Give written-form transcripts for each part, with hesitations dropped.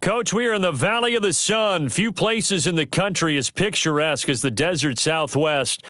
Coach, we are in the Valley of the Sun. Few places in the country as picturesque as the desert Southwest.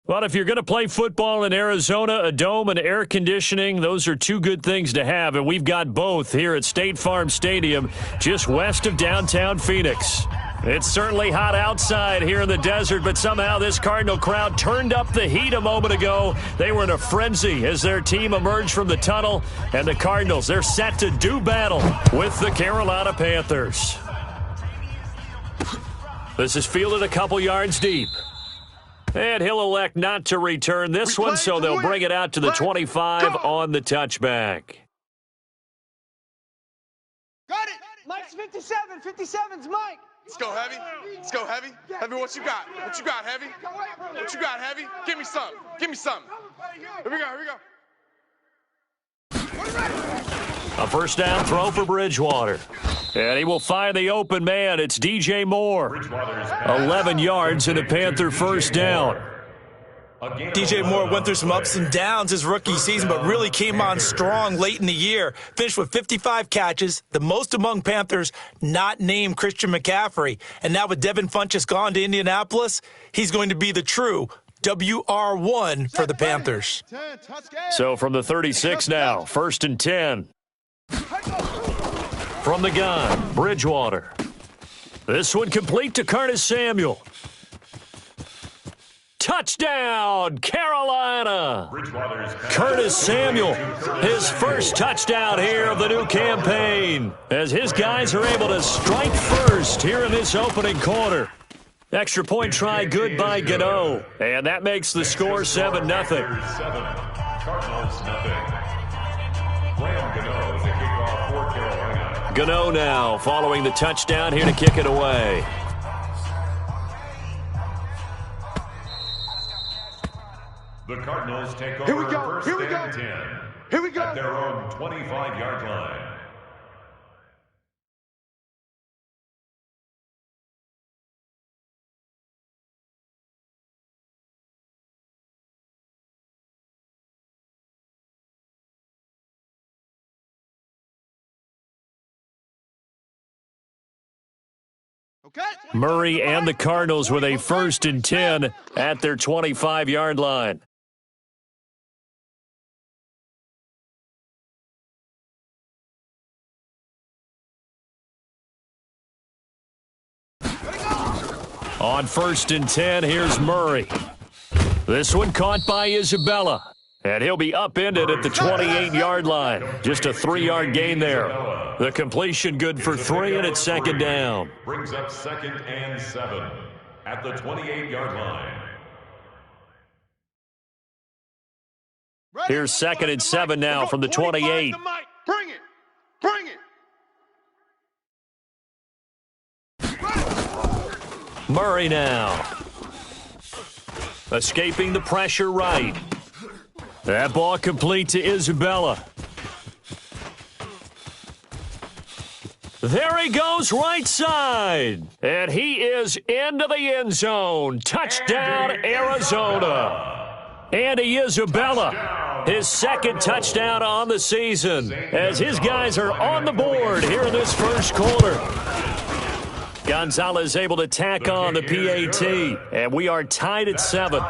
Well, if you're going to play football in Arizona, a dome and air conditioning, those are two good things to have, and we've got both here at State Farm Stadium, just west of downtown Phoenix. It's certainly hot outside here in the desert, but somehow this Cardinal crowd turned up the heat a moment ago. They were in a frenzy as their team emerged from the tunnel, and the Cardinals, they're set to do battle with the Carolina Panthers. This is fielded a couple yards deep. And he'll elect not to return this one, so they'll bring it out to the 25 on the touchback. Got it! Mike's 57. 57's Mike. Let's go, Heavy. Let's go, Heavy. Heavy, what you got? What you got, Heavy? What you got, Heavy? Give me some. Give me some. Here we go, here we go. A first down throw for Bridgewater. And he will find the open man. It's DJ Moore. 11 yards and a Panther first down. DJ Moore went through some ups and downs his rookie season, but really came on strong late in the year. Finished with 55 catches, the most among Panthers not named Christian McCaffrey. And now with Devin Funchess gone to Indianapolis, he's going to be the true WR1 for the Panthers. So from the 36 now, 1st and 10. From the gun, Bridgewater. This one complete to Curtis Samuel. Touchdown, Carolina! Curtis Samuel, his first touchdown here of the new campaign, as his guys are able to strike first here in this opening quarter. Extra point try good by Gano, and that makes the score 7-0. Cardinals nothing. Graham Gano, the kickoff for Carolina. Gano now following the touchdown here to kick it away. The Cardinals take over first and 10 Here we go. at their own 25-yard line. Okay. Murray and the Cardinals with a 1st and 10 at their 25-yard line. On 1st and 10, here's Murray. This one caught by Isabella. And he'll be upended at the 28-yard line. Just a 3-yard gain there. The completion good for 3, and it's 2nd down. Brings up 2nd and 7 at the 28-yard line. Here's 2nd and 7 now from the 28. Bring it. Bring it. Murray now. Escaping the pressure right. That ball complete to Isabella. There he goes, right side. And he is into the end zone. Touchdown, Arizona. Andy Isabella, his second touchdown on the season, as his guys are on the board here in this first quarter. Gonzalez able to tack on the PAT, and we are tied at 7.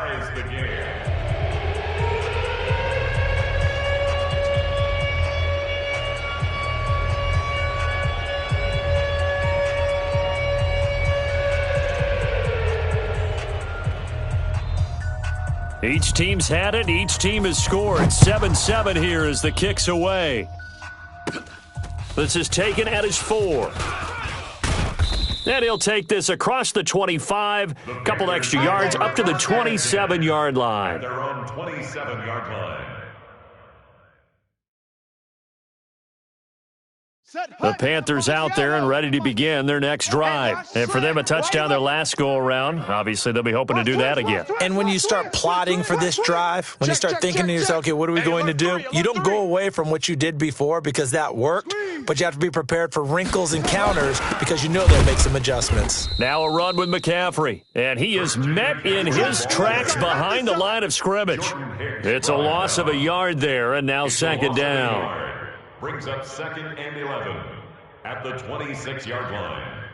Each team's had it. Each team has scored. 7-7 here as the kick's away. This is taken at his 4. And he'll take this across the 25, a couple extra yards, up to the 27-yard line. Their own 27-yard line. The Panthers out there and ready to begin their next drive. And for them, a touchdown their last go-around. Obviously, they'll be hoping to do that again. And when you start plotting for this drive, when you start thinking to yourself, okay, what are we going to do? You don't go away from what you did before because that worked, but you have to be prepared for wrinkles and counters because you know they'll make some adjustments. Now a run with McCaffrey, and he is met in his tracks behind the line of scrimmage. It's a loss of a yard there, and now second down. Brings up 2nd and 11 at the 26-yard line.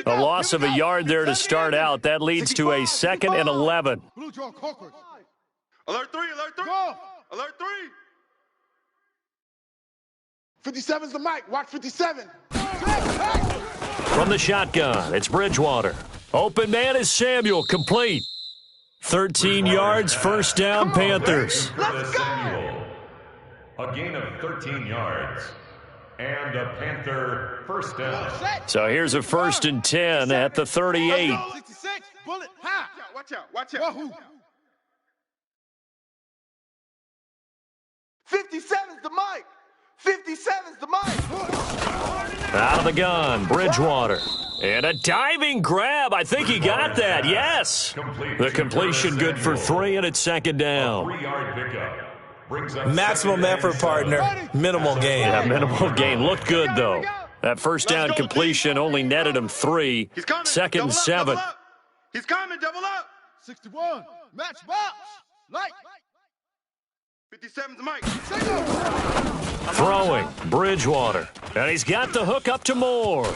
A loss of a yard there to start out. That leads to a 2nd and 11. Alert 3, alert 3. Alert 3. 57's the mic. Watch 57. From the shotgun, it's Bridgewater. Open man is Samuel, complete. 13 yards, first down, Panthers. Let's go! A gain of 13 yards. And a Panther first down. So here's a 1st and 10 at the 38. 66, bullet, ha! Watch out, watch out. 57's the mic. 57's the mic. Out of the gun, Bridgewater. And a diving grab. I think he got that. Yes. The completion good for 3, and it's second down. 3-yard pickup. Maximum effort, partner. Minimal gain. Yeah, minimal gain. Looked good, though. That first down completion only netted him 3. Second and 7. He's coming, double up. 61, match box. Light. 57's the mic. Throwing, Bridgewater. And he's got the hook up to Moore.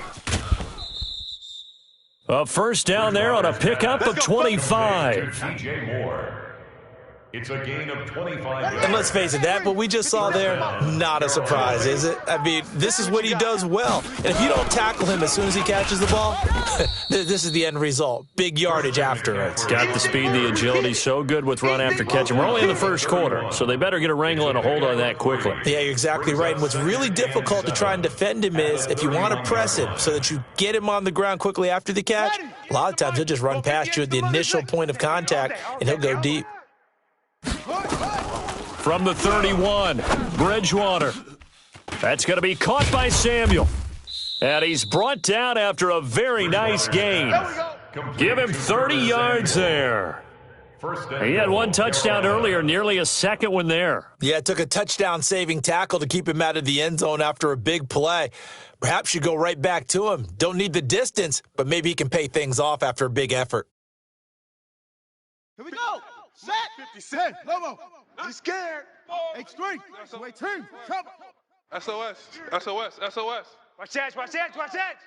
A first down there on a pickup of 25. DJ Moore. It's a gain of 25. And let's face it, that what we just saw there, not a surprise, is it? I mean, this is what he does well. And if you don't tackle him as soon as he catches the ball, this is the end result. Big yardage after it. Got the speed, the agility, so good with run after catch. And we're only in the first quarter, so they better get a wrangle and a hold on that quickly. Yeah, you're exactly right. And what's really difficult to try and defend him is if you want to press him so that you get him on the ground quickly after the catch, a lot of times he'll just run past you at the initial point of contact, and he'll go deep. From the 31, Bridgewater. That's going to be caught by Samuel. And he's brought down after a very nice gain. Give him 30 yards there. He had one touchdown earlier, nearly a second one there. Yeah, it took a touchdown-saving tackle to keep him out of the end zone after a big play. Perhaps you go right back to him. Don't need the distance, but maybe he can pay things off after a big effort. Here we go. Set. 57. Lobo. He's scared. H3. Wait, team. Cover. SOS. SOS. SOS. Watch edge. Watch edge. Watch edge.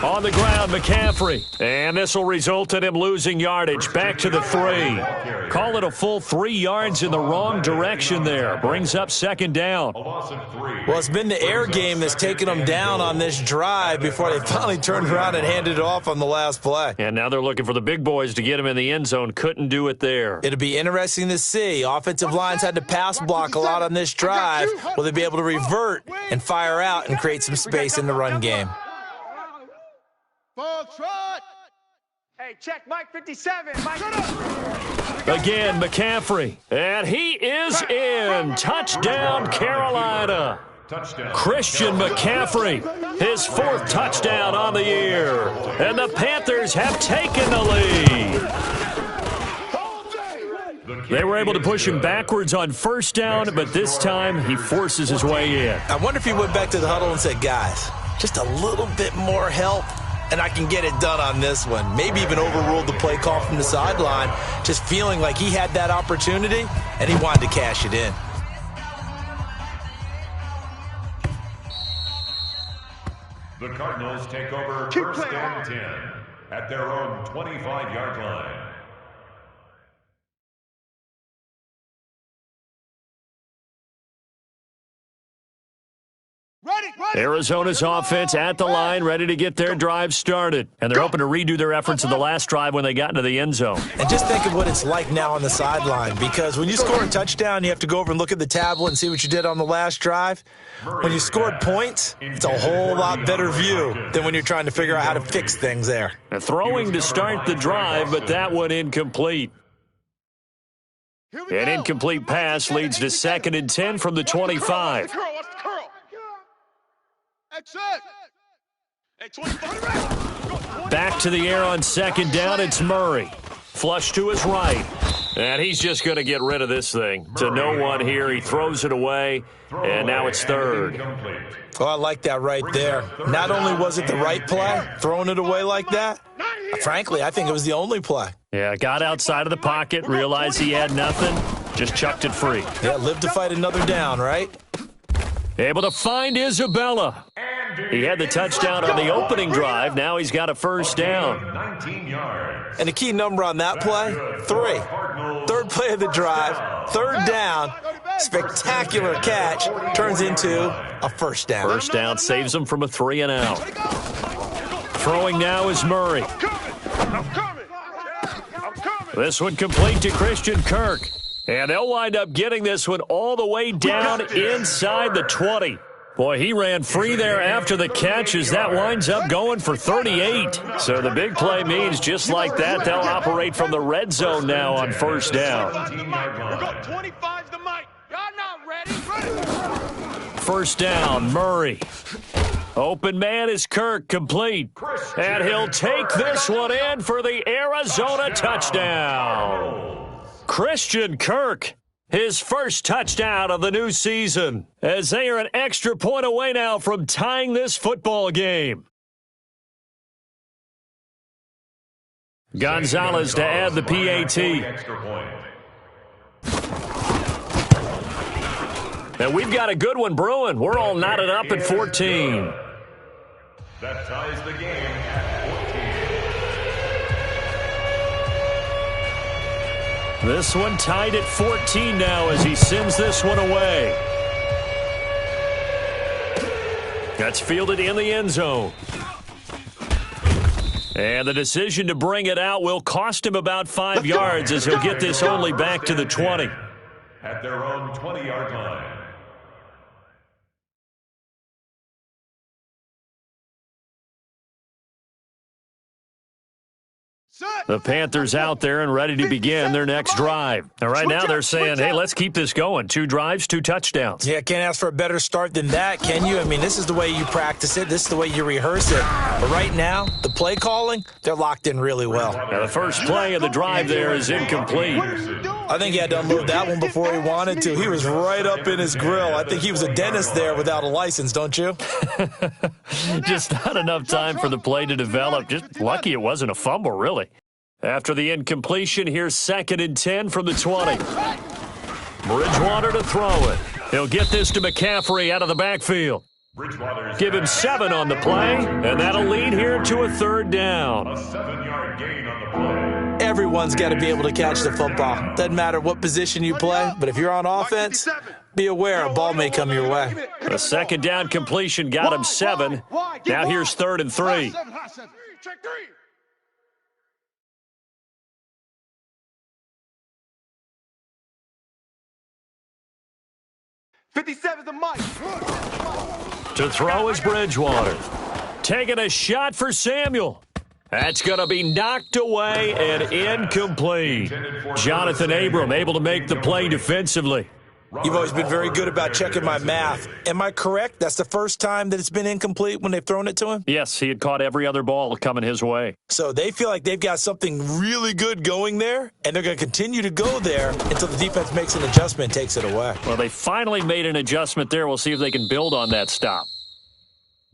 On the ground, McCaffrey. And this will result in him losing yardage. Back to the 3. Call it a full 3 yards in the wrong direction there. Brings up second down. Well, it's been the air game that's taken them down on this drive before they finally turned around and handed it off on the last play. And now they're looking for the big boys to get him in the end zone. Couldn't do it there. It'll be interesting to see. Offensive lines had to pass block a lot on this drive. Will they be able to revert and fire out and create some space in the run game? Ball trot. Hey, check Mike 57. Mike. Again, McCaffrey. And he is in. Touchdown, Carolina. Touchdown. Christian McCaffrey, his 4th touchdown on the year. And the Panthers have taken the lead. They were able to push him backwards on 1st down, but this time he forces his way in. I wonder if he went back to the huddle and said, guys, just a little bit more help, and I can get it done on this one. Maybe even overruled the play call from the sideline, just feeling like he had that opportunity, and he wanted to cash it in. The Cardinals take over 1st and 10 at their own 25-yard line. Arizona's offense at the line, ready to get their drive started. And they're hoping to redo their efforts in the last drive when they got into the end zone. And just think of what it's like now on the sideline, because when you score a touchdown, you have to go over and look at the tablet and see what you did on the last drive. When you scored points, it's a whole lot better view than when you're trying to figure out how to fix things there. And throwing to start the drive, but that one incomplete. An incomplete pass leads to 2nd and 10 from the 25. Back to the air on 2nd down, it's Murray. Flush to his right. And he's just going to get rid of this thing. To no one here, he throws it away, and now it's 3rd. Oh, I like that right there. Not only was it the right play, throwing it away like that, frankly, I think it was the only play. Yeah, got outside of the pocket, realized he had nothing, just chucked it free. Yeah, live to fight another down, right? Able to find Isabella. He had the touchdown on the opening drive. Now he's got a 1st down. 19 yards. And the key number on that play, 3. 3rd play of the drive, 3rd down, spectacular catch, turns into a 1st down. 1st down saves him from a 3 and out. Throwing now is Murray. This one complete to Christian Kirk. And they'll wind up getting this one all the way down inside the 20. Boy, he ran free there after the catch as that winds up going for 38. So the big play means just like that, they'll operate from the red zone now on 1st down. 1st down, Murray. Open man is Kirk, complete. And he'll take this one in for the Arizona touchdown. Christian Kirk, his 1st touchdown of the new season, as they are an extra point away now from tying this football game. Gonzalez to add the PAT. And we've got a good one brewing. We're all knotted up at 14. That ties the game at 14. This one tied at 14 now as he sends this one away. That's fielded in the end zone. And the decision to bring it out will cost him about 5 yards as he'll get this only back to the 20. At their own 20-yard line. The Panthers out there and ready to begin their next drive. And right now they're saying, hey, let's keep this going. 2 drives, 2 touchdowns. Yeah, can't ask for a better start than that, can you? I mean, this is the way you practice it. This is the way you rehearse it. But right now, the play calling, they're locked in really well. Now the first play of the drive there is incomplete. I think he had to unload that one before he wanted to. He was right up in his grill. I think he was a dentist there without a license, don't you? Just not enough time for the play to develop. Just lucky it wasn't a fumble, really. After the incompletion, here's 2nd and 10 from the 20. Bridgewater to throw it. He'll get this to McCaffrey out of the backfield. Give him 7 on the play, and that'll lead here to a 3rd down. A 7-yard gain on the play. Everyone's got to be able to catch the football. Doesn't matter what position you play, but if you're on offense, be aware a ball may come your way. The 2nd down completion got him 7. Now here's 3rd and 3. Check 3. The mic. To throw is Bridgewater. Taking a shot for Samuel. That's going to be knocked away and incomplete. Jonathan Abram able to make the play defensively. You've always been very good about checking my math. Am I correct? That's the first time that it's been incomplete when they've thrown it to him? Yes, he had caught every other ball coming his way. So they feel like they've got something really good going there, and they're going to continue to go there until the defense makes an adjustment and takes it away. Well, they finally made an adjustment there. We'll see if they can build on that stop.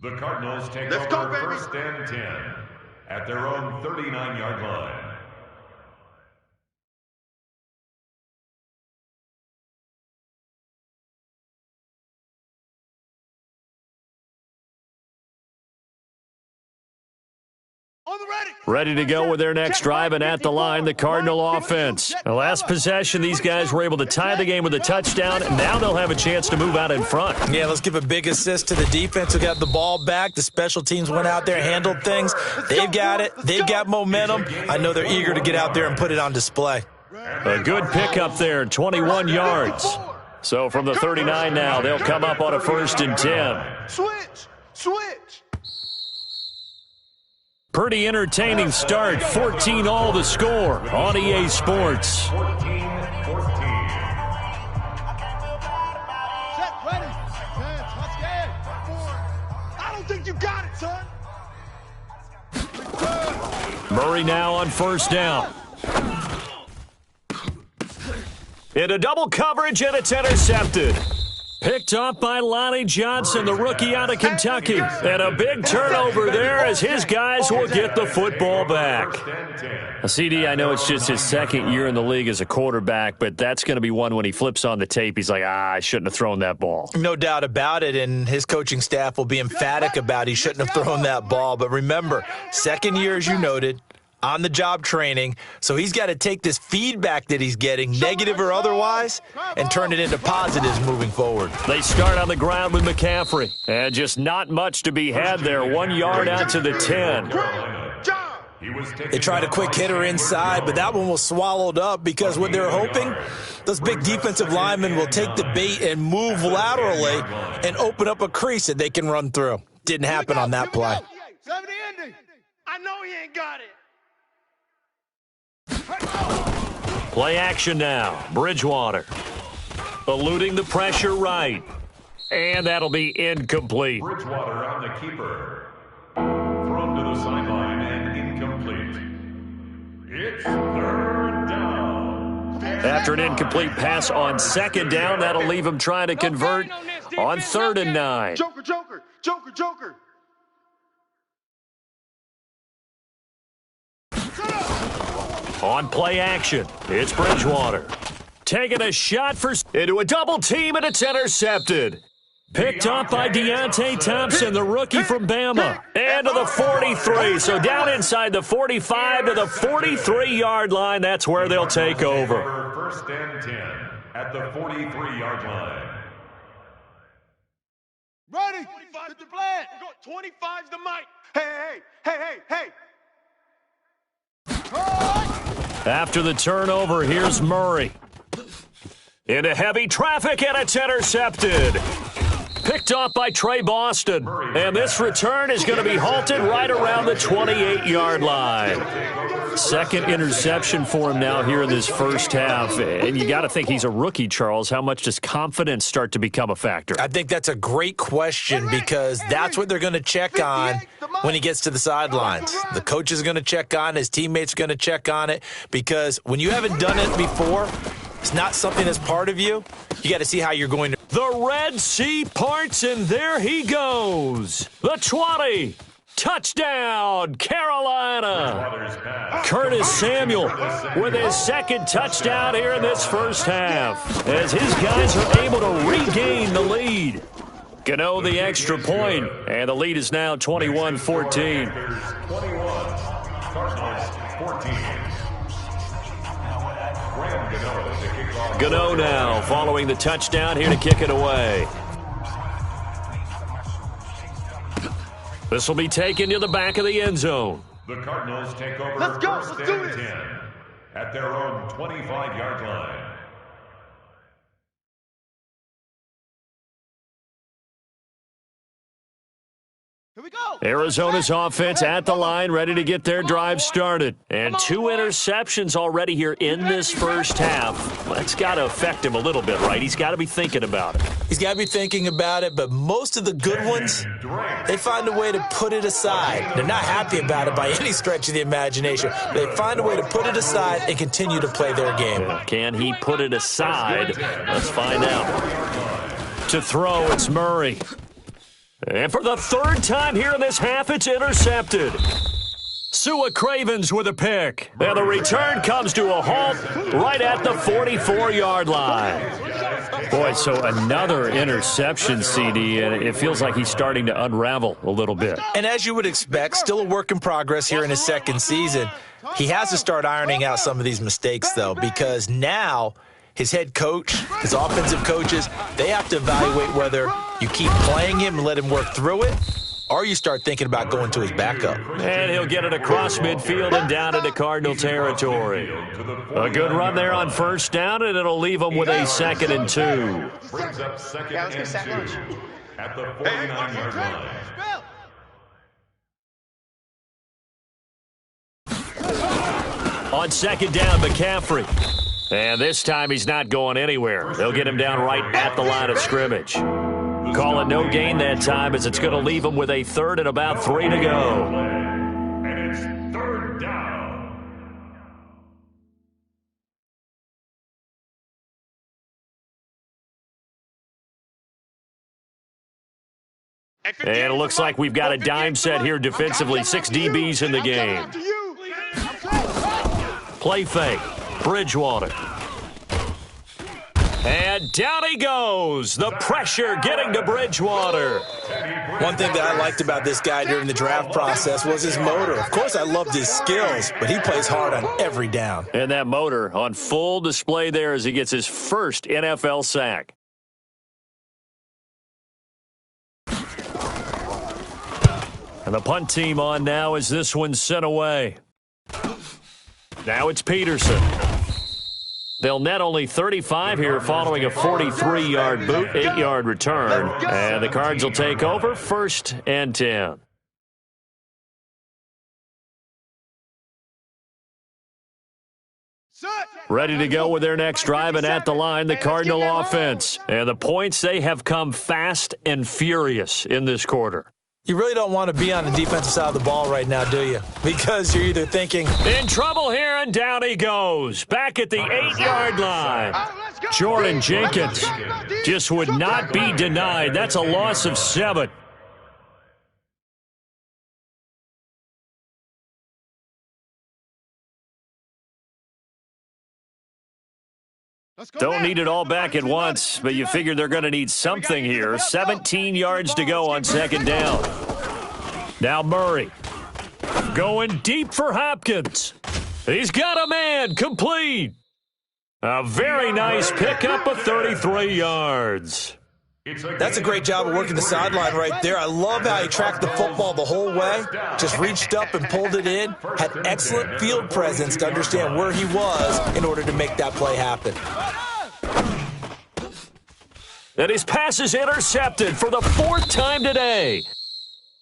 The Cardinals take over first and 10 at their own 39-yard line. Ready to go with their next drive, and at the line, the Cardinal offense. The last possession, these guys were able to tie the game with a touchdown, and now they'll have a chance to move out in front. Yeah, let's give a big assist to the defense who got the ball back. The special teams went out there, handled things. They've got it. They've got momentum. I know they're eager to get out there and put it on display. A good pickup there, 21 yards. So from the 39 now, they'll come up on a 1st and 10. Switch. Pretty entertaining start. 14-all the score on EA Sports. 14-14. Set, ready. I don't think you got it, son. Murray now on 1st down. Into double coverage, and it's intercepted. Picked off by Lonnie Johnson, the rookie out of Kentucky. And a big turnover there as his guys will get the football back. CD, I know it's just his 2nd year in the league as a quarterback, but that's going to be one when he flips on the tape. He's like, I shouldn't have thrown that ball. No doubt about it, and his coaching staff will be emphatic about he shouldn't have thrown that ball. But remember, 2nd year, as you noted, on-the-job training, so he's got to take this feedback that he's getting, negative or otherwise, and turn it into positives moving forward. They start on the ground with McCaffrey, and just not much to be had there. 1 yard out to the 10. They tried a quick hitter inside, but that one was swallowed up because what they're hoping, those big defensive linemen will take the bait and move laterally and open up a crease that they can run through. Didn't happen on that play. I know he ain't got it. Play action now. Bridgewater eluding the pressure right. And that'll be incomplete. Bridgewater on the keeper. Thrown to the sideline and incomplete. It's 3rd down. After an incomplete pass on 2nd down, that'll leave him trying to convert on 3rd and 9. Joker. On play action, it's Bridgewater. Taking a shot into a double team, and it's intercepted. Picked up by Deontay Thompson, the rookie from Bama. And to the 43, so down inside the 45 to the 43-yard line. That's where they'll take over. 1st and 10 at the 43-yard line. Ready. 25's the plan. 25's the mic. Hey. After the turnover, here's Murray. Into heavy traffic, and it's intercepted. Picked off by Trey Boston. And this return is going to be halted right around the 28-yard line. 2nd interception for him now here in this 1st half. And you got to think he's a rookie, Charles. How much does confidence start to become a factor? I think that's a great question because that's what they're going to check on when he gets to the sidelines. The coach is going to check on it. His teammates are going to check on it because when you haven't done it before, it's not something that's part of you. You got to see how you're going to. The Red Sea parts, and there he goes. The 20. Touchdown, Carolina. Curtis Samuel with his 2nd touchdown here in this 1st half as his guys are able to regain the lead. Gano the extra point, and the lead is now 21-14. 21, Cardinals 14. Gano now following the touchdown here to kick it away. This will be taken to the back of the end zone. The Cardinals take over Let's go. 1st Let's do and this. 10 at their own 25-yard line. Here Arizona's offense at the line, ready to get their drive started. And 2 interceptions already here in this first half. That's got to affect him a little bit, right? He's got to be thinking about it. He's got to be thinking about it, but most of the good ones, they find a way to put it aside. They're not happy about it by any stretch of the imagination. They find a way to put it aside and continue to play their game. Can he put it aside? Let's find out. To throw, it's Murray. And for the 3rd time here in this half, it's intercepted. Sua Cravens with a pick. And the return comes to a halt right at the 44-yard line. Boy, so another interception, CD, and it feels like he's starting to unravel a little bit. And as you would expect, still a work in progress here in his 2nd season. He has to start ironing out some of these mistakes, though, because now his head coach, his offensive coaches, they have to evaluate whether you keep playing him and let him work through it, or you start thinking about going to his backup. And he'll get it across midfield and down into Cardinal territory. A good run there on 1st down, and it'll leave him with a 2nd and 2. Brings up 2nd and 2 at the 49-yard line. On 2nd down, McCaffrey. And this time he's not going anywhere. They'll get him down right at the line of scrimmage. Call it no gain that time, as it's going to leave him with a 3rd and about 3 to go. And it's 3rd down. And it looks like we've got a dime set here defensively. 6 DBs in the game. Play fake. Bridgewater. And down he goes. The pressure getting to Bridgewater. One thing that I liked about this guy during the draft process was his motor. Of course, I loved his skills, but he plays hard on every down. And that motor on full display there as he gets his first NFL sack. And the punt team on now as this one's sent away. Now it's Peterson. They'll net only 35 here following a 43-yard boot, 8-yard return. And the Cards will take over 1st and 10. Ready to go with their next drive, and at the line, the Cardinal offense. And the points, they have come fast and furious in this quarter. You really don't want to be on the defensive side of the ball right now, do you? Because you're either thinking, in trouble here, and down he goes. Back at the 8-yard line. Jordan Jenkins just would not be denied. That's a loss of 7. Don't need it all back at once, but you figure they're going to need something here. 17 yards to go on 2nd down. Now Murray going deep for Hopkins. He's got a man, complete. A very nice pickup of 33 yards. That's a great job of working the sideline right there. I love how he tracked the football the whole way, just reached up and pulled it in, had excellent field presence to understand where he was in order to make that play happen. And his pass is intercepted for the 4th time today.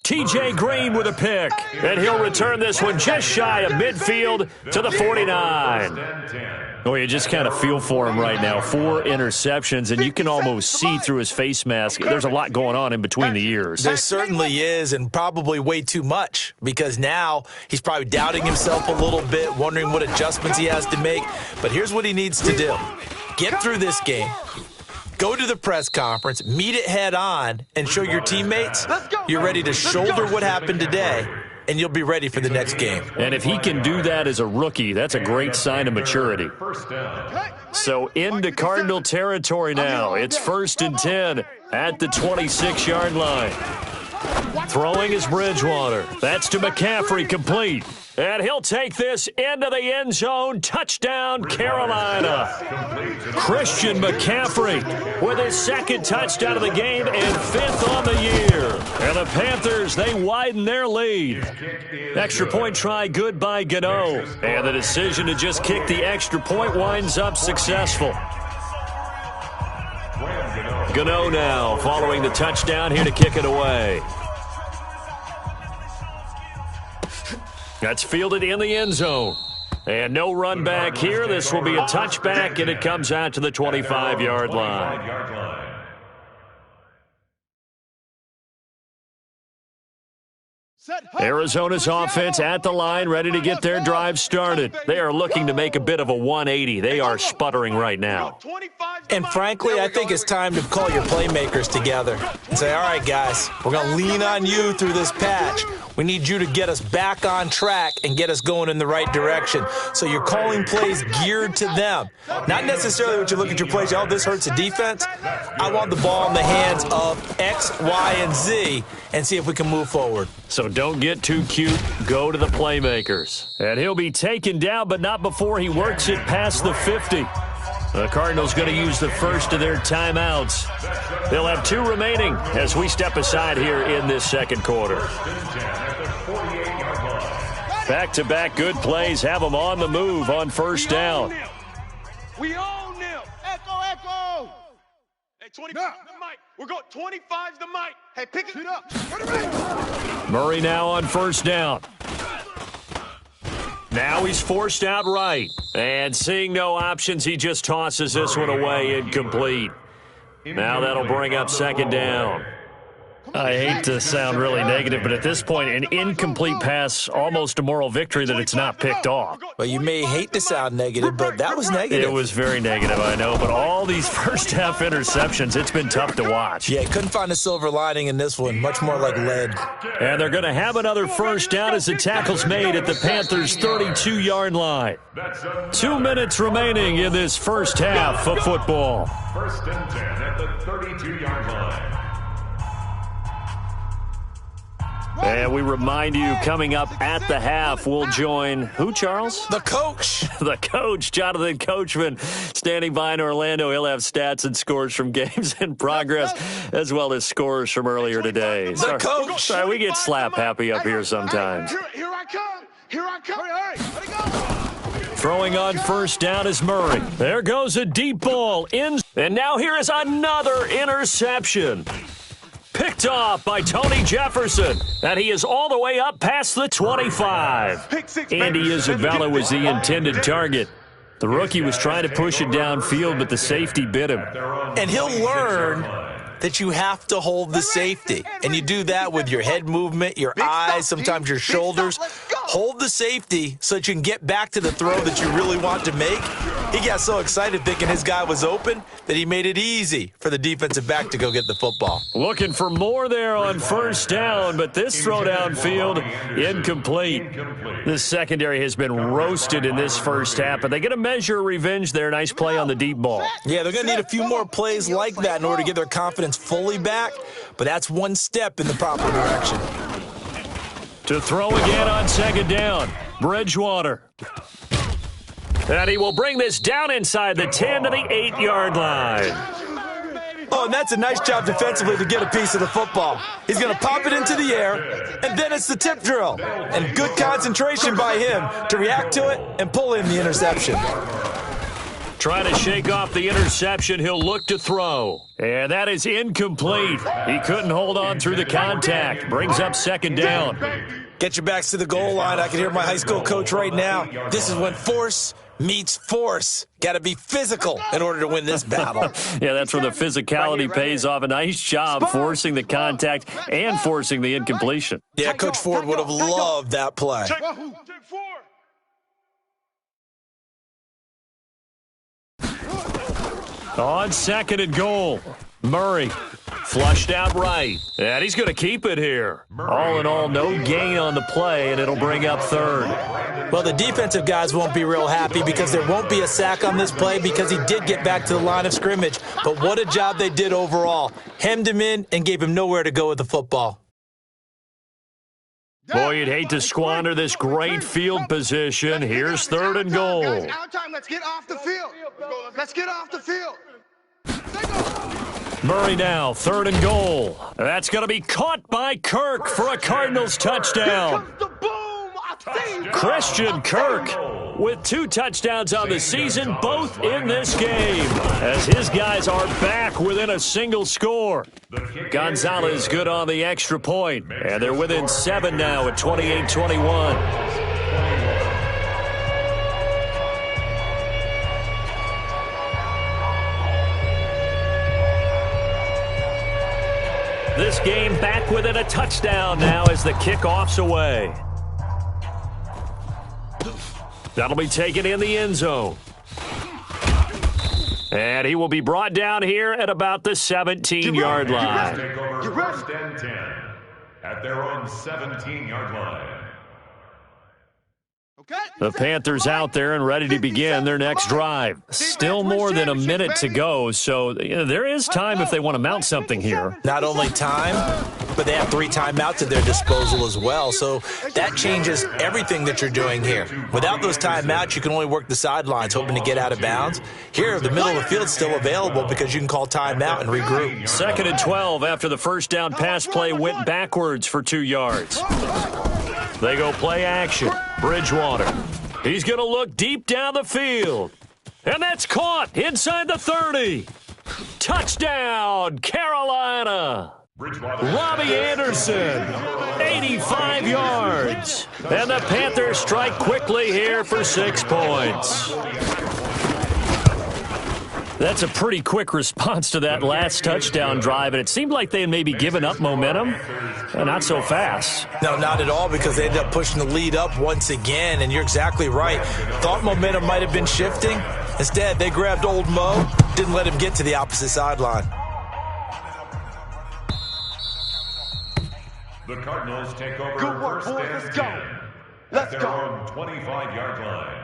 T.J. Green with a pick, and he'll return this one just shy of midfield to the 49. Oh, you just kind of feel for him right now. 4 interceptions, and you can almost see through his face mask. There's a lot going on in between the ears. There certainly is, and probably way too much, because now he's probably doubting himself a little bit, wondering what adjustments he has to make. But here's what he needs to do. Get through this game. Go to the press conference, meet it head on, and show your teammates you're ready to shoulder what happened today, and you'll be ready for the next game. And if he can do that as a rookie, that's a great sign of maturity. So into Cardinal territory now. It's 1st and 10 at the 26-yard line. Throwing is Bridgewater. That's to McCaffrey, complete. And he'll take this into the end zone. Touchdown, Carolina. Christian McCaffrey with his 2nd touchdown of the game and 5th on the year. And the Panthers, they widen their lead. Extra point try good by Gano. And the decision to just kick the extra point winds up successful. Gano now following the touchdown here to kick it away. That's fielded in the end zone. And no run back here. This will be a touchback, and it comes out to the 25-yard line. Arizona's offense at the line, ready to get their drive started. They are looking to make a bit of a 180. They are sputtering right now. And frankly, I think it's time to call your playmakers together and say, all right, guys, we're going to lean on you through this patch. We need you to get us back on track and get us going in the right direction. So you're calling plays geared to them. Not necessarily what you look at your plays, oh, this hurts the defense. I want the ball in the hands of X, Y, and Z and see if we can move forward. So don't get too cute. Go to the playmakers. And he'll be taken down, but not before he works it past the 50. The Cardinals going to use the first of their timeouts. They'll have 2 remaining as we step aside here in this second quarter. Back-to-back good plays have them on the move on first down. We own them. Echo. Hey, 25's the mic. We're going 25's the mic. Hey, pick it up. Murray now on first down. Now he's forced out right. And seeing no options, he just tosses this one away incomplete. Now that'll bring up second down. I hate to sound really negative, but at this point, an incomplete pass, almost a moral victory that it's not picked off. Well, you may hate to sound negative, but that was negative. It was very negative, I know, but all these first-half interceptions, it's been tough to watch. Yeah, couldn't find a silver lining in this one, much more like lead. And they're going to have another first down as the tackle's made at the Panthers' 32-yard line. 2 minutes remaining in this first half of football. First and 10 at the 32-yard line. And we remind you, coming up at the half, we'll join who, Charles? The coach. The coach, Jonathan Coachman, standing by in Orlando. He'll have stats and scores from games in progress, as well as scores from earlier today. The coach. Sorry, we get slap happy up here sometimes. Here I come. Here I come. Hurry, let it go. Throwing on first down is Murray. There goes a deep ball in. And now here is another interception. Picked off by Tony Jefferson, and he is all the way up past the 25. Andy Isabella was the intended target. The rookie was trying to push it downfield, but the safety bit him. And he'll learn that you have to hold the safety. And you do that with your head movement, your eyes, sometimes your shoulders. Hold the safety so that you can get back to the throw that you really want to make. He got so excited thinking his guy was open that he made it easy for the defensive back to go get the football. Looking for more there on first down, but this throw downfield, incomplete. This secondary has been roasted in this first half, but they get a measure of revenge there. Nice play on the deep ball. Yeah, they're going to need a few more plays like that in order to get their confidence fully back, but that's one step in the proper direction. To throw again on second down, Bridgewater. And he will bring this down inside the 10 to the 8-yard line. Oh, and that's a nice job defensively to get a piece of the football. He's going to pop it into the air, and then it's the tip drill. And good concentration by him to react to it and pull in the interception. Trying to shake off the interception, he'll look to throw. And that is incomplete. He couldn't hold on through the contact. Brings up second down. Get your backs to the goal line. I can hear my high school coach right now. This is when force meets force. Got to be physical in order to win this battle. Yeah, that's where the physicality pays off. A nice job forcing the contact and forcing the incompletion. Yeah, Coach Ford would have loved that play. Check 4. On second and goal, Murray flushed out right. And he's going to keep it here. All in all, no gain on the play, and it'll bring up third. Well, the defensive guys won't be real happy because there won't be a sack on this play because he did get back to the line of scrimmage. But what a job they did overall. Hemmed him in and gave him nowhere to go with the football. Boy, you'd hate to squander this great field position. Here's third and goal. Out time. Let's get off the field. Let's get off the field. Murray now, third and goal. That's going to be caught by Kirk for a Cardinals touchdown. Christian Kirk with 2 touchdowns on the season, both in this game, as his guys are back within a single score. Gonzalez good on the extra point, and they're within 7 now at 28-21. This game back within a touchdown now as the kickoff's away. That'll be taken in the end zone. And he will be brought down here at about the 17-yard line. Take over first and 10 at their own 17-yard line. The Panthers out there and ready to begin their next drive. Still more than a minute to go, so there is time if they want to mount something here. Not only time, but they have 3 timeouts at their disposal as well, so that changes everything that you're doing here. Without those timeouts, you can only work the sidelines, hoping to get out of bounds. Here, the middle of the field's still available because you can call timeout and regroup. 2nd and 12 after the first down pass play went backwards for 2 yards. They go play action. Bridgewater. He's going to look deep down the field. And that's caught inside the 30. Touchdown, Carolina. Robbie Anderson, 85 yards. And the Panthers strike quickly here for 6 points. That's a pretty quick response to that last touchdown drive, and it seemed like they had maybe given up momentum. Not so fast. No, not at all, because they ended up pushing the lead up once again, and you're exactly right. Thought momentum might have been shifting. Instead, they grabbed old Mo, didn't let him get to the opposite sideline. The Cardinals take over Good work, first boys. and Let's go. 10 Let's at their go. own 25-yard line.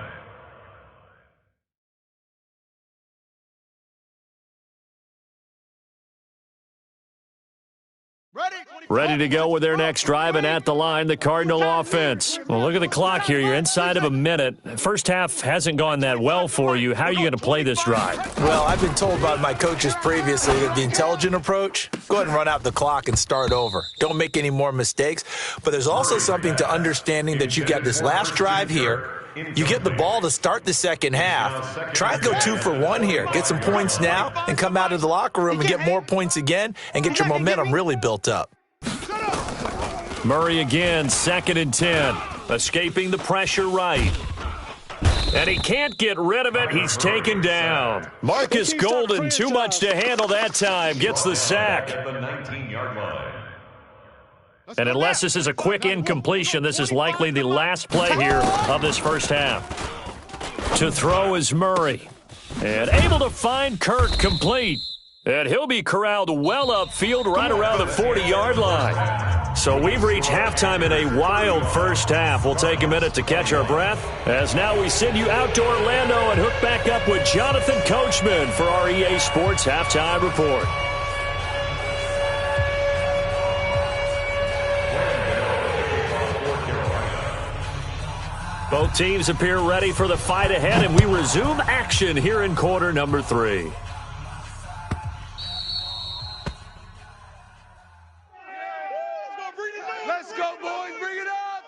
Ready to go with their next drive, and at the line, the Cardinal offense. Well, look at the clock here. You're inside of a minute. First half hasn't gone that well for you. How are you going to play this drive? Well, I've been told by my coaches previously that the intelligent approach, go ahead and run out the clock and start over. Don't make any more mistakes. But there's also something to understanding that you've got this last drive here. You get the ball to start the second half. Try and go 2 for 1 here. Get some points now and come out of the locker room and get more points again and get your momentum really built up. Murray again, 2nd and 10. Escaping the pressure right. And he can't get rid of it. He's taken down. Marcus Golden, too much to handle that time. Gets the sack. At the 19-yard line. And unless this is a quick incompletion, this is likely the last play here of this first half. To throw is Murray. And able to find Kirk complete. And he'll be corralled well upfield right around the 40-yard line. So we've reached halftime in a wild first half. We'll take a minute to catch our breath, as now we send you out to Orlando and hook back up with Jonathan Coachman for our EA Sports Halftime Report. Both teams appear ready for the fight ahead, and we resume action here in quarter number 3. Let's go, boys. Bring it up.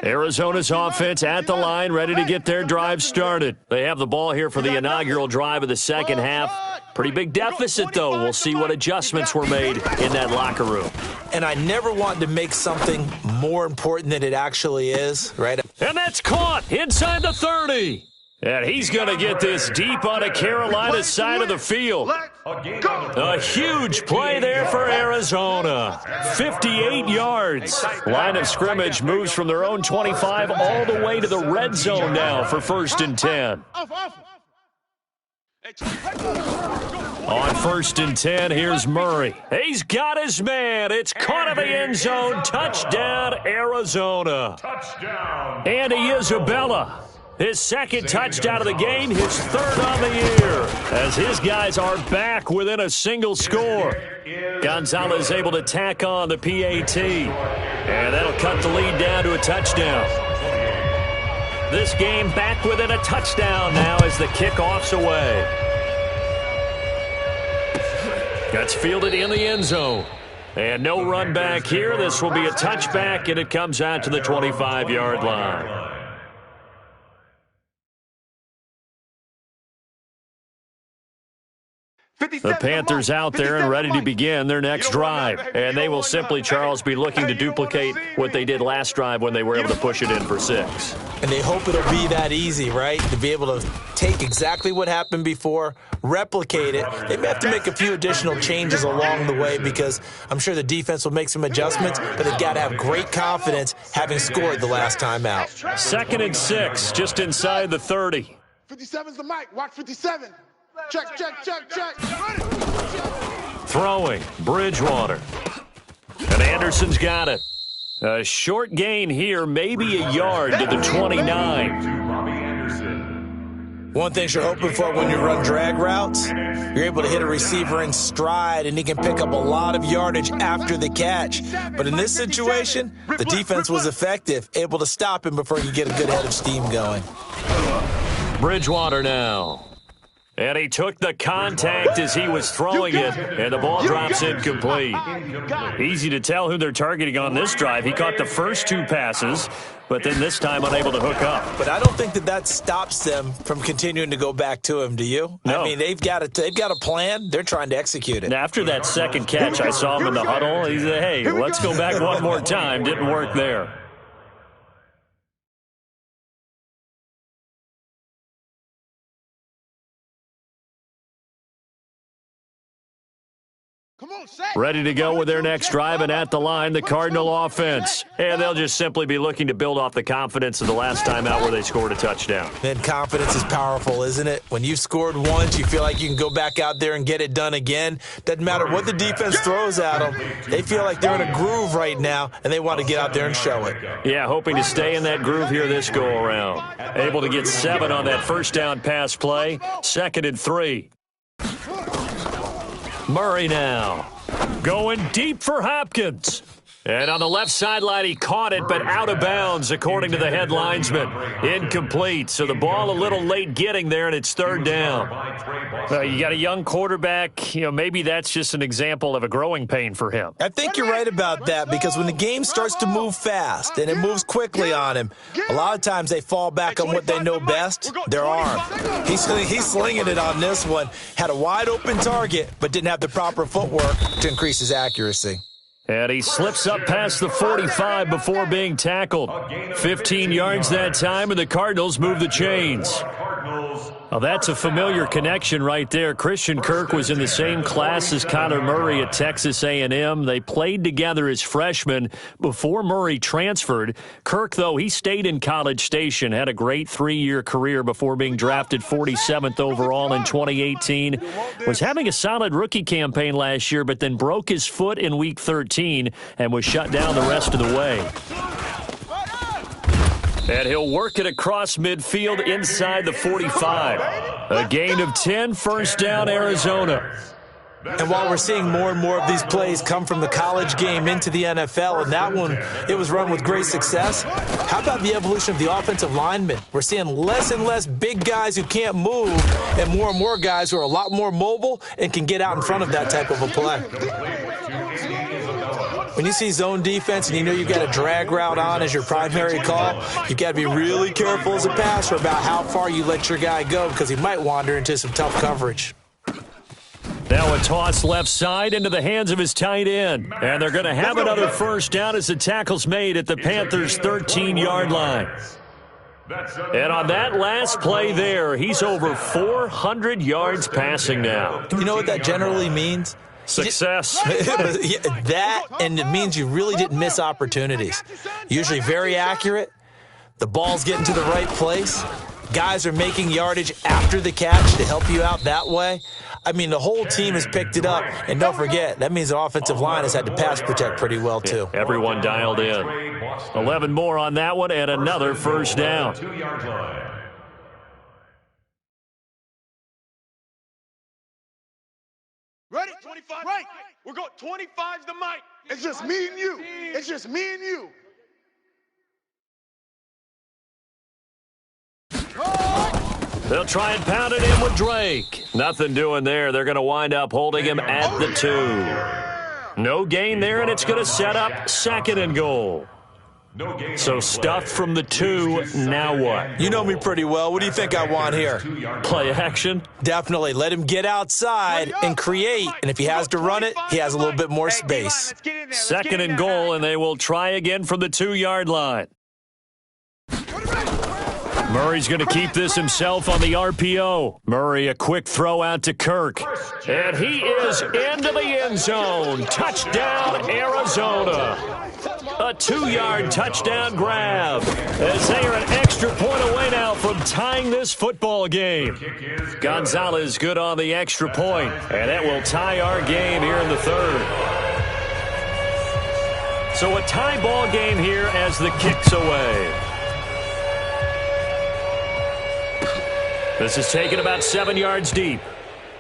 Arizona's offense at the line, ready to get their drive started. They have the ball here for the inaugural drive of the second half. Pretty big deficit, though. We'll see what adjustments were made in that locker room. And I never wanted to make something more important than it actually is, right? And that's caught inside the 30. And he's going to get this deep on a Carolina side of the field. A huge play there for Arizona. 58 yards. Line of scrimmage moves from their own 25 all the way to the red zone now for 1st and 10. On 1st and 10, here's Murray. He's got his man. It's caught in the end zone. Touchdown, Arizona. Touchdown. Andy Isabella. His 2nd touchdown of the game, his 3rd on the year, as his guys are back within a single score. Gonzalez able to tack on the PAT, and that'll cut the lead down to a touchdown. This game back within a touchdown now as the kickoff's away. That's fielded in the end zone. And no run back here. This will be a touchback, and it comes out to the 25-yard line. 50 The Panthers out there and ready to begin their next drive. And they will simply, Charles, be looking to duplicate what they did last drive when they were able to push it in for 6. And they hope it'll be that easy, right? To be able to take exactly what happened before, replicate it. They may have to make a few additional changes along the way because I'm sure the defense will make some adjustments, but they've got to have great confidence having scored the last time out. 2nd and 6, just inside the 30. 57's the mic. Watch 57. Check, check, check, check. Throwing, Bridgewater. And Anderson's got it. A short gain here, maybe a yard to the 29. One thing you're hoping for when you run drag routes, you're able to hit a receiver in stride, and he can pick up a lot of yardage after the catch. But in this situation, the defense was effective, able to stop him before he could get a good head of steam going. Bridgewater now. And he took the contact as he was throwing it, and the ball drops incomplete. Easy to tell who they're targeting on this drive. He caught the first 2 passes, but then this time unable to hook up. But I don't think that stops them from continuing to go back to him, do you? No. I mean, they've got a plan. They're trying to execute it. After that second catch, I saw him in the huddle. He said, hey, let's go back one more time. Didn't work there. Ready to go with their next drive, and at the line, the Cardinal offense. And they'll just simply be looking to build off the confidence of the last time out where they scored a touchdown. And confidence is powerful, isn't it? When you've scored once, you feel like you can go back out there and get it done again. Doesn't matter what the defense throws at them. They feel like they're in a groove right now, and they want to get out there and show it. Yeah, hoping to stay in that groove here this go-around. Able to get 7 on that first down pass play. 2nd and 3. Murray now. Going deep for Hopkins. And on the left sideline, he caught it, but out of bounds, according to the head linesman. Incomplete. So the ball a little late getting there, and it's 3rd down. You got a young quarterback. Maybe that's just an example of a growing pain for him. I think you're right about that, because when the game starts to move fast and it moves quickly on him, a lot of times they fall back on what they know best, their arm. He's slinging it on this one. Had a wide open target, but didn't have the proper footwork to increase his accuracy. And he slips up past the 45 before being tackled. 15 yards that time, and the Cardinals move the chains. Well, that's a familiar connection right there. Christian Kirk was in the same class as Kyler Murray at Texas A&M. They played together as freshmen before Murray transferred. Kirk, though, he stayed in College Station, had a great 3-year career before being drafted 47th overall in 2018. Was having a solid rookie campaign last year, but then broke his foot in Week 13 and was shut down the rest of the way. And he'll work it across midfield inside the 45. A gain of 10, 1st down, Arizona. And while we're seeing more and more of these plays come from the college game into the NFL, and that one, it was run with great success, how about the evolution of the offensive linemen? We're seeing less and less big guys who can't move and more guys who are a lot more mobile and can get out in front of that type of a play. When you see zone defense and you know you've got a drag route on as your primary call, you've got to be really careful as a passer about how far you let your guy go, because he might wander into some tough coverage. Now a toss left side into the hands of his tight end. And they're going to have another 1st down as the tackle's made at the Panthers' 13-yard line. And on that last play there, he's over 400 yards passing now. You know what that generally means? Success. That, and it means you really didn't miss opportunities. Usually very accurate. The ball's getting to the right place. Guys are making yardage after the catch to help you out that way. I mean, the whole team has picked it up. And don't forget, that means the offensive line has had to pass protect pretty well, too. Yeah, everyone dialed in. 11 more on that one, and another 1st down. Ready? 25. Right. We're going 25's the mic. It's just me and you. It's just me and you. They'll try and pound it in with Drake. Nothing doing there. They're going to wind up holding him at the 2. No gain there, and it's going to set up 2nd and goal. So stuffed from the 2, now what? You know me pretty well. What do you think I want here? Play action? Definitely. Let him get outside and create. And if he has to run it, he has a little bit more space. Second and goal, and they will try again from the 2-yard line. Murray's going to keep this himself on the RPO. Murray, a quick throw out to Kirk. And he is into the end zone. Touchdown, Arizona. A 2-yard touchdown grab as they are an extra point away now from tying this football game. Gonzalez good on the extra point, and that will tie our game here in the 3rd. So a tie ball game here as the kick's away. This is taken about 7 yards deep.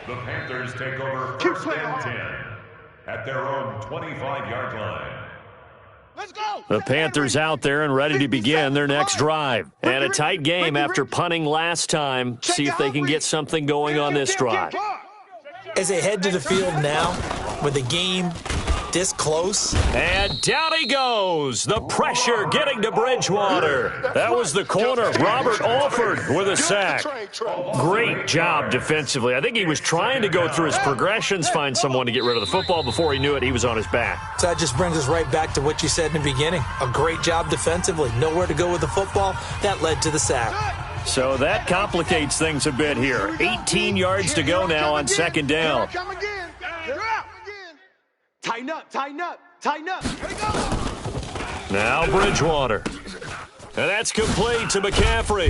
The Panthers take over 1st and 10 at their own 25-yard line. Let's go. The Panthers out there and ready to begin their next drive. And a tight game after punting last time. See if they can get something going on this drive. As they head to the field now, with the game this close. And down he goes. The pressure getting to Bridgewater. That was the corner, Robert Alford, with a sack. Great job defensively. I think he was trying to go through his progressions, find someone to get rid of the football. Before he knew it, he was on his back. So that just brings us right back to what you said in the beginning. A great job defensively. Nowhere to go with the football. That led to the sack. So that complicates things a bit here. 18 yards to go now on 2nd down. Tighten up, tighten up, tighten up. Now Bridgewater. And that's complete to McCaffrey.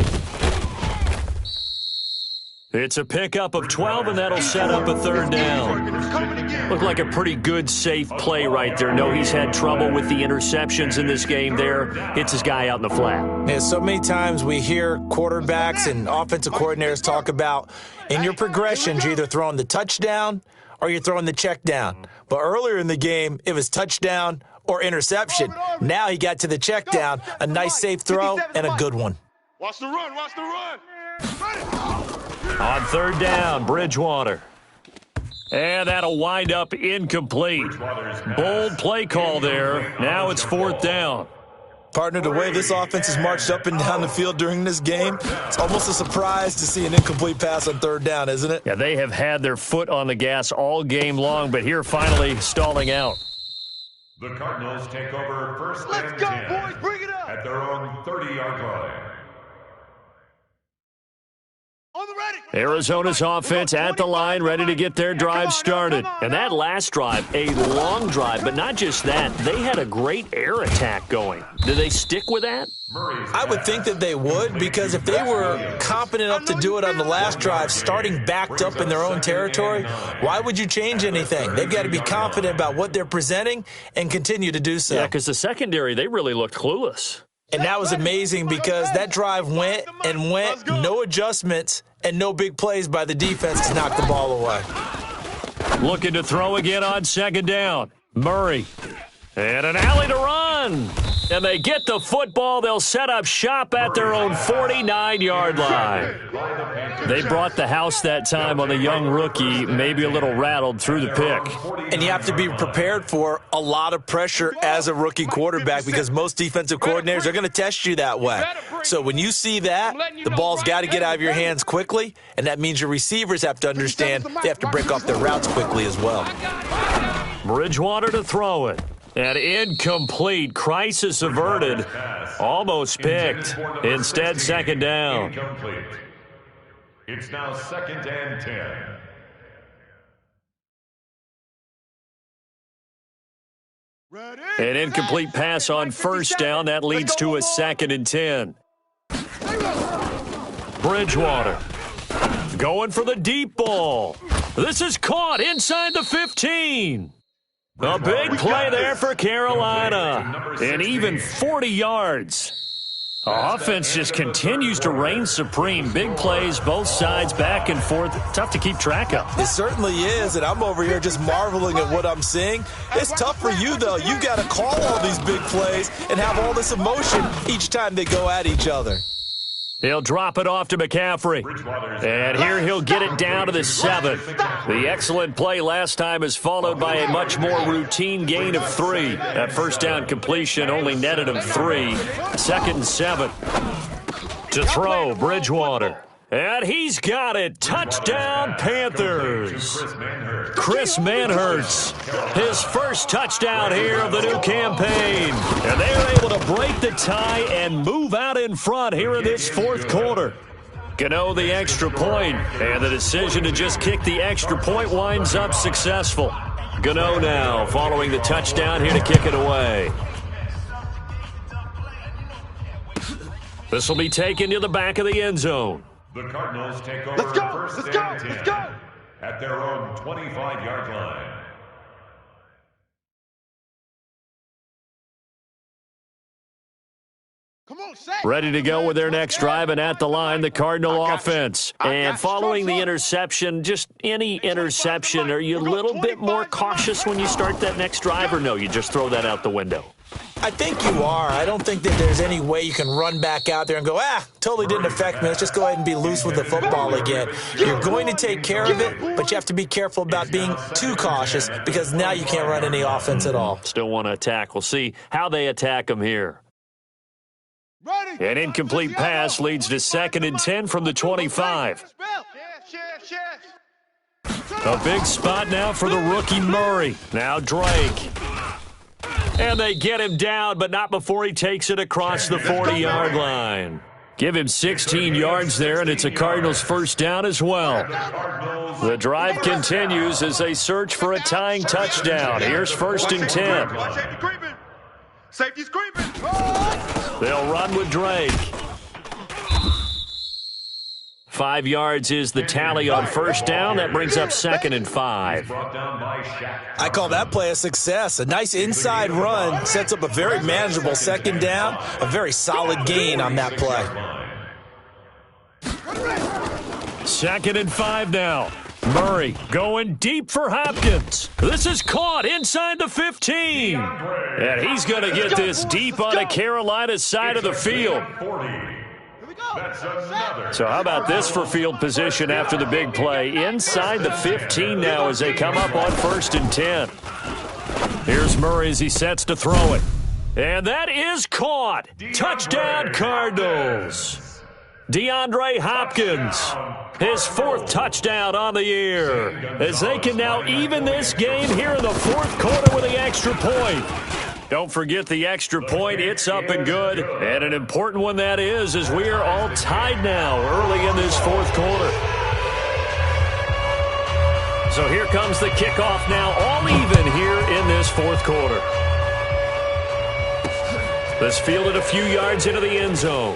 It's a pickup of 12, and that'll set up a 3rd down. Looked like a pretty good, safe play right there. No, he's had trouble with the interceptions in this game there. Hits his guy out in the flat. Yeah, so many times we hear quarterbacks and offensive coordinators talk about in your progressions, you're either throwing the touchdown or you're throwing the check down. But earlier in the game, it was touchdown or interception. Now he got to the check down, a nice safe throw, and a good one. Watch the run, watch the run. On 3rd down, Bridgewater. And that'll wind up incomplete. Bold play call there. Now it's 4th down. Partner, the way this offense has marched up and down the field during this game, it's almost a surprise to see an incomplete pass on 3rd down, isn't it? Yeah, they have had their foot on the gas all game long, but here finally stalling out. The Cardinals take over 1st Let's and go, 10 boys. Bring it up. at their own 30-yard line. On the ready. Arizona's offense at the line, ready to get their drive started. And that last drive, a long drive, but not just that. They had a great air attack going. Do they stick with that? I would think that they would, because if they were confident enough to do it on the last drive, starting backed up in their own territory, why would you change anything? They've got to be confident about what they're presenting and continue to do so. Yeah, because the secondary, they really looked clueless. And that was amazing because that drive went and went, no adjustments, and no big plays by the defense to knock the ball away. Looking to throw again on 2nd down. Murray. And an alley to run. And they get the football. They'll set up shop at their own 49-yard line. They brought the house that time on the young rookie, maybe a little rattled through the pick. And you have to be prepared for a lot of pressure as a rookie quarterback because most defensive coordinators are going to test you that way. So when you see that, the ball's got to get out of your hands quickly, and that means your receivers have to understand they have to break off their routes quickly as well. Bridgewater to throw it. And incomplete. Crisis averted. Almost picked. Instead, 2nd down. Incomplete. It's now 2nd and 10. An incomplete pass on 1st down. That leads to a 2nd and 10. Bridgewater going for the deep ball. This is caught inside the 15. A big play there for Carolina. And even 40 yards. Offense just continues to reign supreme. Big plays, both sides, back and forth. Tough to keep track of. It certainly is, and I'm over here just marveling at what I'm seeing. It's tough for you, though. You got to call all these big plays and have all this emotion each time they go at each other. He'll drop it off to McCaffrey. And here he'll get it down to the 7. The excellent play last time is followed by a much more routine gain of 3. That first down completion only netted him 3. 2nd and 7. To throw, Bridgewater. And he's got it. Touchdown, Panthers. Chris Manhertz, his first touchdown here of the new campaign. And they're able to break the tie and move out in front here in this 4th quarter. Gano the extra point, and the decision to just kick the extra point winds up successful. Gano now following the touchdown here to kick it away. This will be taken to the back of the end zone. The Cardinals take over first and 10 at their own 25-yard line. Ready to go with their next drive, and at the line, the Cardinal offense. And following the interception, just any interception, are you a little bit more cautious when you start that next drive, or no, you just throw that out the window? I think you are. I don't think that there's any way you can run back out there and go, totally didn't affect me. Let's just go ahead and be loose with the football again. You're going to take care of it, but you have to be careful about being too cautious because now you can't run any offense at all. Still want to attack. We'll see how they attack them here. An incomplete pass leads to 2nd and 10 from the 25. A big spot now for the rookie Murray. Now Drake. And they get him down, but not before he takes it across the 40-yard line. Give him 16 yards there, and it's a Cardinals first down as well. The drive continues as they search for a tying touchdown. Here's 1st and 10. Safety's creeping. They'll run with Drake. 5 yards is the tally on first down. That brings up 2nd and 5. I call that play a success. A nice inside run sets up a very manageable 2nd down. A very solid gain on that play. 2nd and 5 now. Murray going deep for Hopkins. This is caught inside the 15. And he's going to get this deep on the Carolina side of the field. So how about this for field position after the big play? Inside the 15 now as they come up on 1st and 10. Here's Murray as he sets to throw it. And that is caught. Touchdown, Cardinals. DeAndre Hopkins, his 4th touchdown on the year, as they can now even this game here in the 4th quarter with the extra point. Don't forget the extra point. It's up and good, and an important one that is, as we are all tied now early in this 4th quarter. So here comes the kickoff now, all even here in this 4th quarter. This fielded a few yards into the end zone.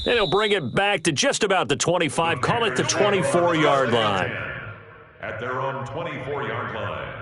And he'll bring it back to just about the 25, call it the 24-yard line. At their own 24-yard line.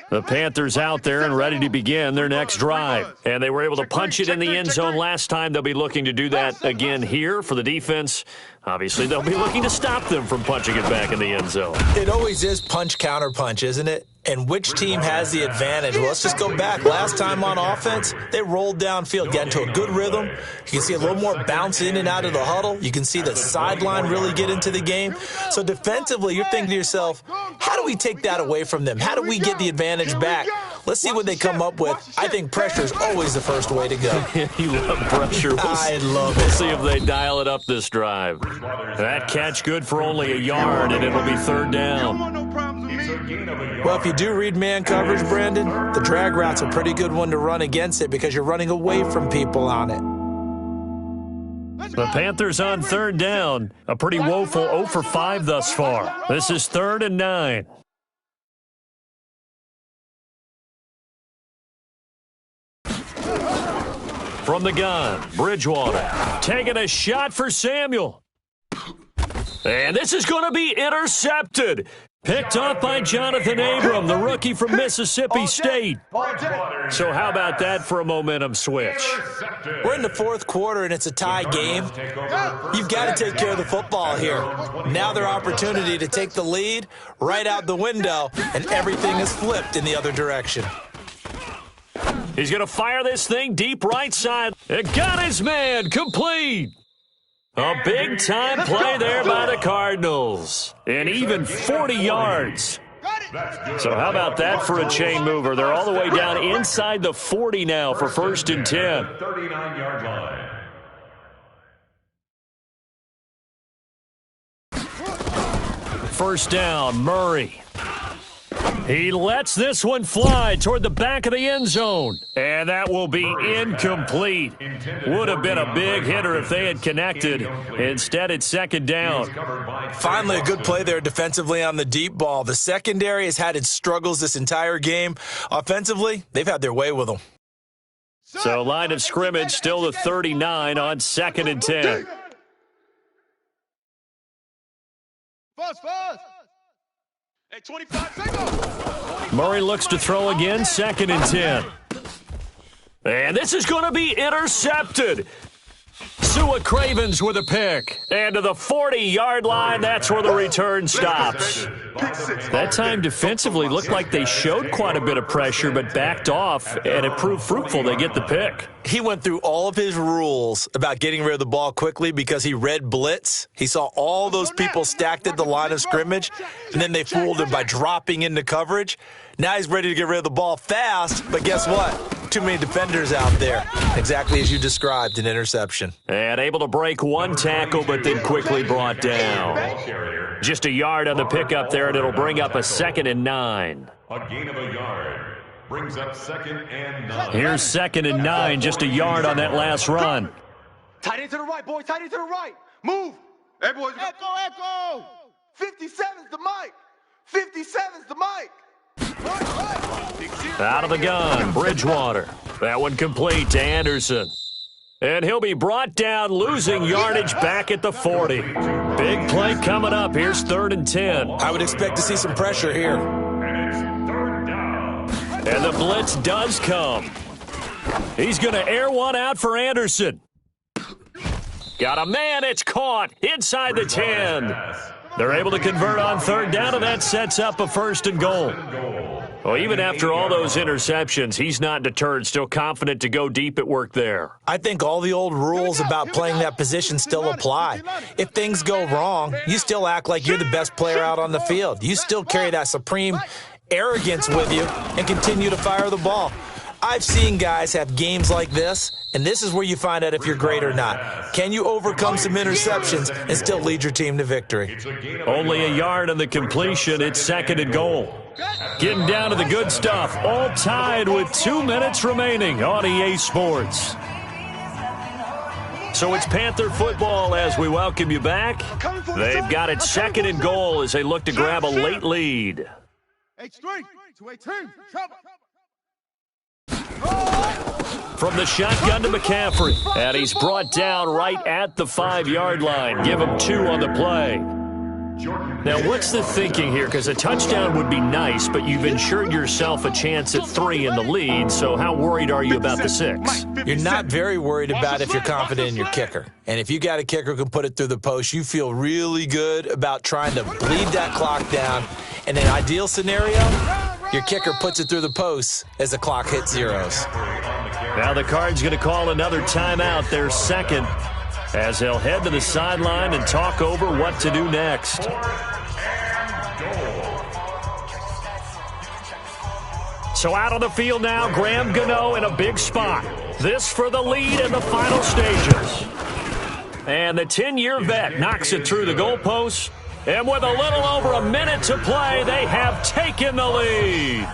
The Panthers out there and ready to begin their next drive. And they were able to punch it in the end zone last time. They'll be looking to do that again here for the defense. Obviously, they'll be looking to stop them from punching it back in the end zone. It always is punch, counter punch, isn't it? And which team has the advantage? Well, let's just go back. Last time on offense, they rolled downfield, got into a good rhythm. You can see a little more bounce in and out of the huddle. You can see the sideline really get into the game. So defensively, you're thinking to yourself, how do we take that away from them? How do we get the advantage back? Let's see what they come up with. I think pressure is always the first way to go. You love pressure. I love it. We'll see if they dial it up this drive. That catch good for only a yard, and it'll be 3rd down. Well, if you do read man coverage, Brandon, the drag route's a pretty good one to run against it because you're running away from people on it. The Panthers on 3rd down. A pretty woeful 0 for 5 thus far. This is 3rd and 9. From the gun, Bridgewater taking a shot for Samuel. And this is going to be intercepted. Picked off by Jonathan Abram, the rookie from Mississippi State. So how about that for a momentum switch? We're in the fourth quarter, and it's a tie game. You've got to take care of the football here. Now their opportunity to take the lead right out the window, and everything is flipped in the other direction. He's going to fire this thing deep right side. It got his man, complete. A big-time play there by the Cardinals. And even 40 yards. So how about that for a chain mover? They're all the way down inside the 40 now for 1st and 10. 39-yard line. First down, Murray. He lets this one fly toward the back of the end zone. And that will be incomplete. Would have been a big hitter if they had connected. Instead, it's 2nd down. Finally, a good play there defensively on the deep ball. The secondary has had its struggles this entire game. Offensively, they've had their way with them. So line of scrimmage still the 39 on 2nd and 10. Fast. Hey, 25. Murray looks to throw again, 2nd and 10. And this is going to be intercepted. Sua Cravens with a pick. And to the 40-yard line, that's where the return stops. That time defensively looked like they showed quite a bit of pressure, but backed off, and it proved fruitful. They get the pick. He went through all of his rules about getting rid of the ball quickly because he read blitz. He saw all those people stacked at the line of scrimmage, and then they fooled him by dropping into coverage. Now he's ready to get rid of the ball fast, but guess what? Too many defenders out there. Exactly as you described, an interception. And able to break one tackle, but then quickly brought down. Just a yard on the pickup there, and it'll bring up a 2nd and 9. A gain of a yard brings up 2nd and 9. Here's 2nd and 9, just a yard on that last run. Tight end to the right, boy. Tight end to the right. Move. Hey, boys. Echo. 57's the mic. 57's the mic. Out of the gun, Bridgewater. That one complete to Anderson. And he'll be brought down, losing yardage back at the 40. Big play coming up. Here's 3rd and 10. I would expect to see some pressure here. And it's 3rd down. And the blitz does come. He's going to air one out for Anderson. Got a man, it's caught inside the 10. They're able to convert on 3rd down, and that sets up a 1st and goal. Well, even after all those interceptions, he's not deterred, still confident to go deep at work there. I think all the old rules about playing that position still apply. If things go wrong, you still act like you're the best player out on the field. You still carry that supreme arrogance with you and continue to fire the ball. I've seen guys have games like this, and this is where you find out if you're great or not. Can you overcome some interceptions and still lead your team to victory? Only a yard on the completion. It's 2nd and goal. Getting down to the good stuff. All tied with 2 minutes remaining on EA Sports. So it's Panther football as we welcome you back. They've got it 2nd and goal as they look to grab a late lead. H3 to 18. Trouble. From the shotgun to McCaffrey. And he's brought down right at the 5-yard line. Give him 2 on the play. Now, what's the thinking here? Because a touchdown would be nice, but you've ensured yourself a chance at 3 in the lead, so how worried are you about the 6? You're not very worried about if you're confident in your kicker. And if you got a kicker who can put it through the post, you feel really good about trying to bleed that clock down. In an ideal scenario, your kicker puts it through the post as the clock hits zeros. Now the Cards going to call another timeout, their 2nd, as they'll head to the sideline and talk over what to do next. So out on the field now, Graham Gano in a big spot. This for the lead in the final stages. And the 10-year vet knocks it through the goalpost. And with a little over a minute to play, they have taken the lead.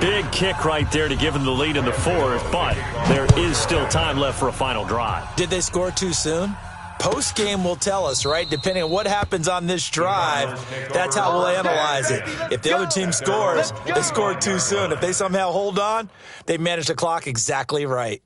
Big kick right there to give them the lead in the 4th, but there is still time left for a final drive. Did they score too soon? Post-game will tell us, right? Depending on what happens on this drive, that's how we'll analyze it. If the other team scores, they scored too soon. If they somehow hold on, they managed the clock exactly right.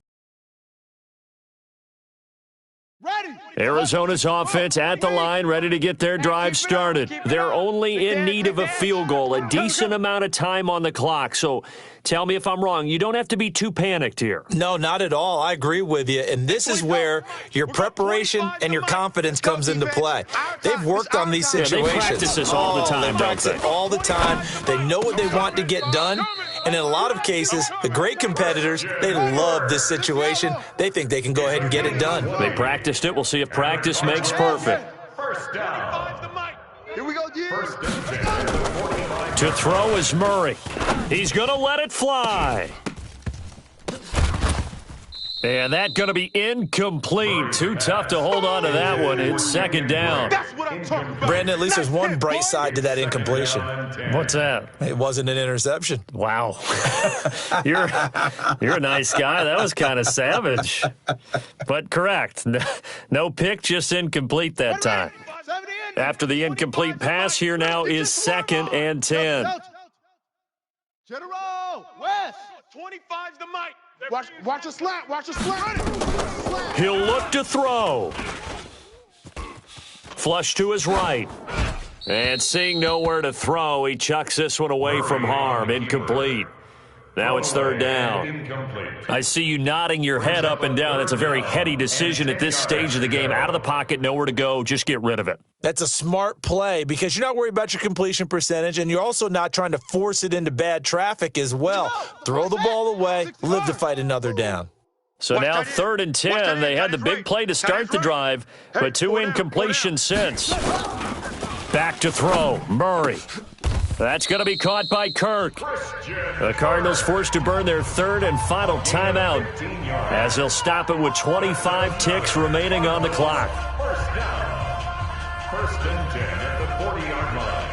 Ready. Arizona's offense at the line, ready to get their drive started. They're only in need of a field goal, a decent amount of time on the clock. So tell me if I'm wrong. You don't have to be too panicked here. No, not at all. I agree with you. And this is where your preparation and your confidence comes into play. They've worked on these situations. They practice this all the time, They practice it all the time. They know what they want to get done. And in a lot of cases, the great competitors, they love this situation. They think they can go ahead and get it done. They practiced it. We'll see if practice makes perfect. First down. Here we go, G. First and 10 at the 45. To throw is Murray. He's going to let it fly. And that's going to be incomplete. Too tough to hold on to that one. It's second down. That's what I'm talking about. Brandon, at least there's one bright side to that incompletion. What's that? It wasn't an interception. Wow. You're a nice guy. That was kind of savage. But correct. No pick, just incomplete that time. After the incomplete pass, here now is second and 10. General, West. 25's the mic. Watch a slant. Watch a slant. He'll look to throw. Flush to his right. And seeing nowhere to throw, he chucks this one away from harm. Incomplete. Now it's third down. Incomplete. I see you nodding your head up and down. That's a very heady decision at this stage of the game. Out of the pocket, nowhere to go. Just get rid of it. That's a smart play because you're not worried about your completion percentage, and you're also not trying to force it into bad traffic as well. Throw the ball away, live to fight another down. So now third and 10. They had the big play to start the drive, but two incompletions since. Back to throw. Murray. That's going to be caught by Kirk. The Cardinals forced to burn their third and final timeout as they'll stop it with 25 ticks remaining on the clock. First down. First and 10 at the 40-yard line.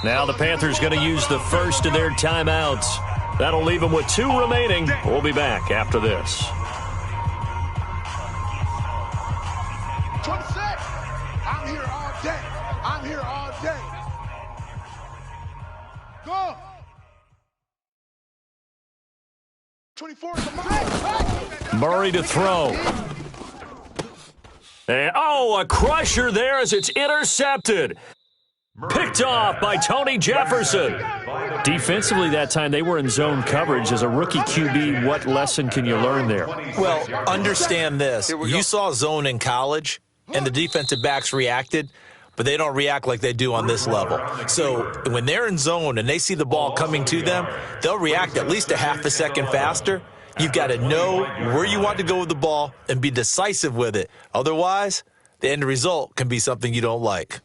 Now the Panthers going to use the first of their timeouts. That'll leave them with two remaining. We'll be back after this. 26. I'm here all day. I'm here all day. Go. 24 is the mic. Murray to throw. And, a crusher there as it's intercepted. Picked off by Tony Jefferson. Defensively that time, they were in zone coverage. As a rookie QB, what lesson can you learn there? Well, understand this. You saw zone in college, and the defensive backs reacted, but they don't react like they do on this level. So when they're in zone and they see the ball coming to them, they'll react at least a half a second faster. You've got to know where you want to go with the ball and be decisive with it. Otherwise, the end result can be something you don't like.